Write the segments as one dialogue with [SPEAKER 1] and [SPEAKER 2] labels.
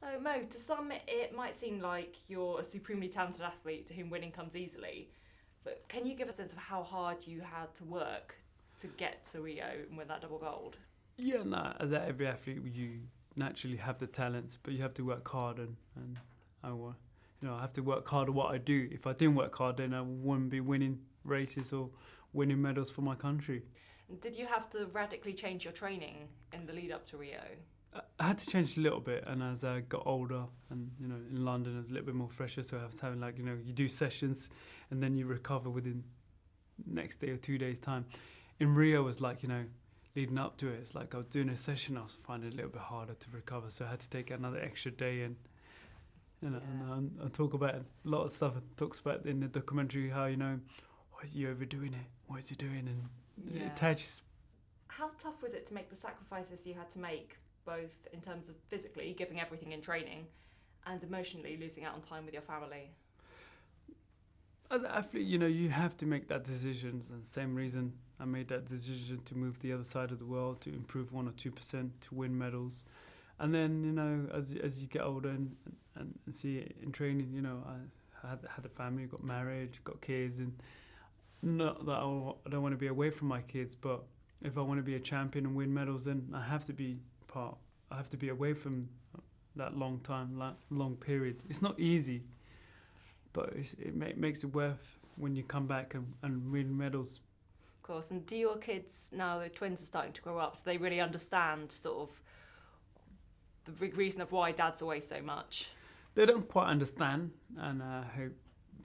[SPEAKER 1] So Mo, to some it might seem like you're a supremely talented athlete to whom winning comes easily, but can you give a sense of how hard you had to work to get to Rio and win that double gold?
[SPEAKER 2] Yeah, nah, as every athlete, you naturally have the talents, but you have to work hard, and I have to work hard at what I do. If I didn't work hard, then I wouldn't be winning races or winning medals for my country.
[SPEAKER 1] Did you have to radically change your training in the lead up to Rio?
[SPEAKER 2] I had to change a little bit, and as I got older, and in London, it was a little bit more fresher, so I was having you do sessions, and then you recover within next day or 2 days time. In Rio, it was leading up to it, it's like I was doing a session, I was finding it a little bit harder to recover, so I had to take another extra day, and I talk about a lot of stuff. It talks about in the documentary how why is he overdoing it? What is he doing? And
[SPEAKER 1] Yeah.
[SPEAKER 2] it touches.
[SPEAKER 1] How tough was it to make the sacrifices you had to make, both in terms of physically giving everything in training and emotionally losing out on time with your family?
[SPEAKER 2] As an athlete, you have to make that decision. And same reason I made that decision to move to the other side of the world, to improve 1 or 2%, to win medals. And then, as you get older and see it in training, I had a family, got married, got kids, and not that I don't want to be away from my kids, but if I want to be a champion and win medals, then I have to be away from that long period. It's not easy, but it makes it worth when you come back and win medals.
[SPEAKER 1] Of course. And do your kids, now the twins are starting to grow up, do they really understand sort of the big reason of why dad's away so much?
[SPEAKER 2] They don't quite understand, and I hope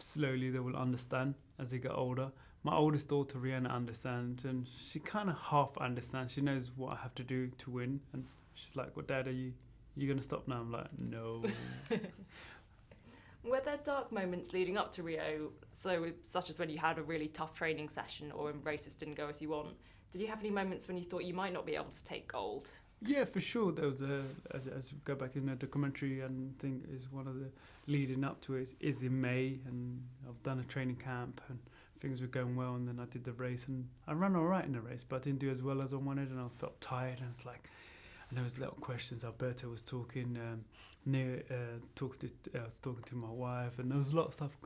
[SPEAKER 2] slowly they will understand as they get older. My oldest daughter, Rihanna, understands, and she kind of half understands. She knows what I have to do to win, and she's like, "Well, Dad, are you going to stop now?" I'm like, "No."
[SPEAKER 1] Were there dark moments leading up to Rio, such as when you had a really tough training session or when races didn't go as you want? Did you have any moments when you thought you might not be able to take gold?
[SPEAKER 2] Yeah, for sure. There was as we go back in the documentary, and I think is one of the leading up to it is in May, and I've done a training camp and things were going well, and then I did the race and I ran all right in the race, but I didn't do as well as I wanted, and I felt tired, and it's like, and there was little questions. Alberto was talking, I was talking to my wife, and there was a lot of stuff.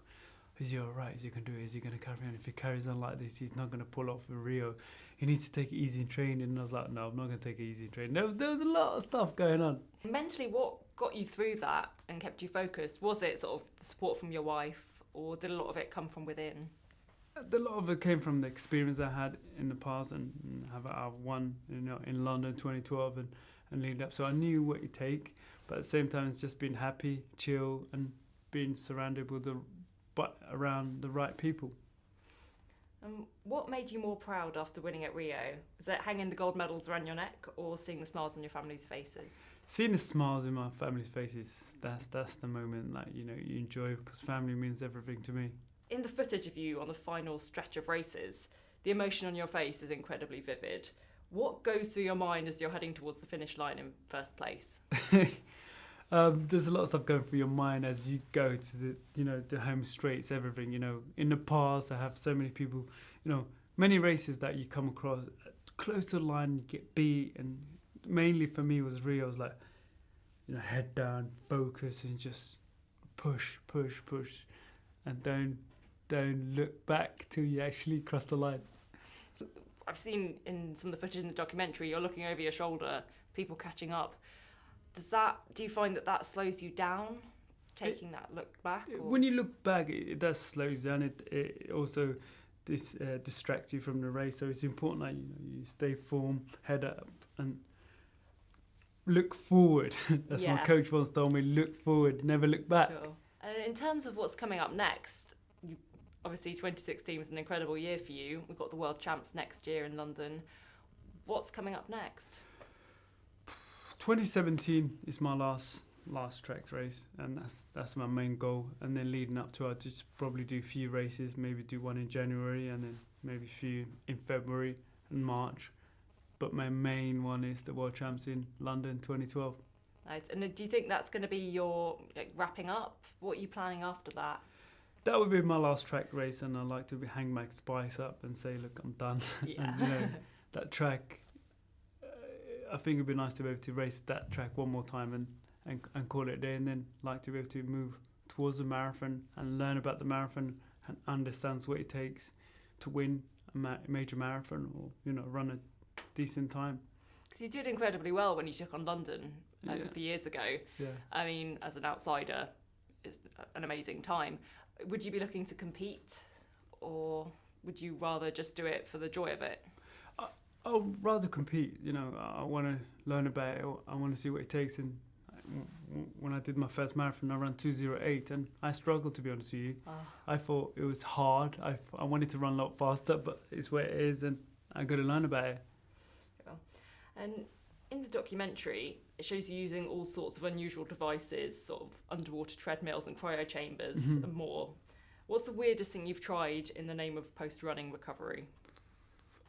[SPEAKER 2] Is he all right? Is he going to do it? Is he going to carry on? If he carries on like this, he's not going to pull off in Rio. He needs to take it easy in training. And I was like, no, I'm not going to take it easy in training. There was a lot of stuff going on.
[SPEAKER 1] Mentally, what got you through that and kept you focused? Was it sort of the support from your wife, or did a lot of it come from within?
[SPEAKER 2] A lot of it came from the experience I had in the past, and I've won, in London 2012 and leading up. So I knew what it take, but at the same time, it's just being happy, chill, and being surrounded with around the right people.
[SPEAKER 1] What made you more proud after winning at Rio? Was it hanging the gold medals around your neck, or seeing the smiles on your family's faces?
[SPEAKER 2] Seeing the smiles in my family's faces, that's the moment you enjoy, because family means everything to me.
[SPEAKER 1] In the footage of you on the final stretch of races, the emotion on your face is incredibly vivid. What goes through your mind as you're heading towards the finish line in first place?
[SPEAKER 2] There's a lot of stuff going through your mind as you go to the home straights, everything. In the past, I have so many people, many races that you come across close to the line, you get beat, and mainly for me was Rio. I was like, head down, focus, and just push, and don't look back till you actually cross the line.
[SPEAKER 1] I've seen in some of the footage in the documentary, you're looking over your shoulder, people catching up. Do you find that slows you down, taking that look back? Or?
[SPEAKER 2] When you look back, it does slow you down. It also distracts you from the race. So it's important that you stay firm, head up, and look forward. That's what my coach once told me. Look forward, never look back.
[SPEAKER 1] Sure. In terms of what's coming up next, obviously 2016 was an incredible year for you. We've got the World Champs next year in London. What's coming up next?
[SPEAKER 2] 2017 is my last track race, and that's my main goal. And then leading up to it, I'll just probably do a few races, maybe do one in January, and then maybe a few in February and March. But my main one is the World Champs in London 2012.
[SPEAKER 1] Nice. And do you think that's going to be your wrapping up? What are you planning after that?
[SPEAKER 2] That would be my last track race, and I'd like to hang my spice up and say, look, I'm done.
[SPEAKER 1] Yeah.
[SPEAKER 2] And that track, I think it'd be nice to be able to race that track one more time and call it a day, and then like to be able to move towards the marathon and learn about the marathon and understands what it takes to win a major marathon, or run a decent time.
[SPEAKER 1] Because you did incredibly well when you took on London a
[SPEAKER 2] Yeah.
[SPEAKER 1] couple of years ago.
[SPEAKER 2] Yeah.
[SPEAKER 1] I mean, as an outsider, it's an amazing time. Would you be looking to compete, or would you rather just do it for the joy of it?
[SPEAKER 2] I'd rather compete. I want to learn about it. I want to see what it takes. And when I did my first marathon, I ran 2:08, and I struggled, to be honest with you. I thought it was hard. I wanted to run a lot faster, but it's where it is, and I got to learn about it.
[SPEAKER 1] And in the documentary, it shows you using all sorts of unusual devices, sort of underwater treadmills and cryo chambers and more. What's the weirdest thing you've tried in the name of post-running recovery?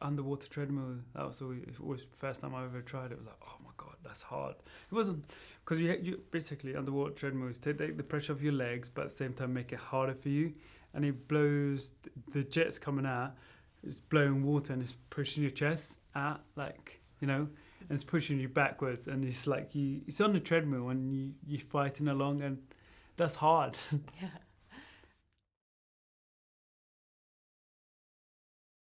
[SPEAKER 2] Underwater treadmill, that was always the first time I ever tried it. Was like, oh my God, that's hard. It wasn't, because you basically, underwater treadmills take the pressure off your legs, but at the same time make it harder for you. And it blows, the jet's coming out, it's blowing water and it's pushing your chest out, and it's pushing you backwards, and it's like it's on the treadmill and you're fighting along, and that's hard.
[SPEAKER 1] Yeah.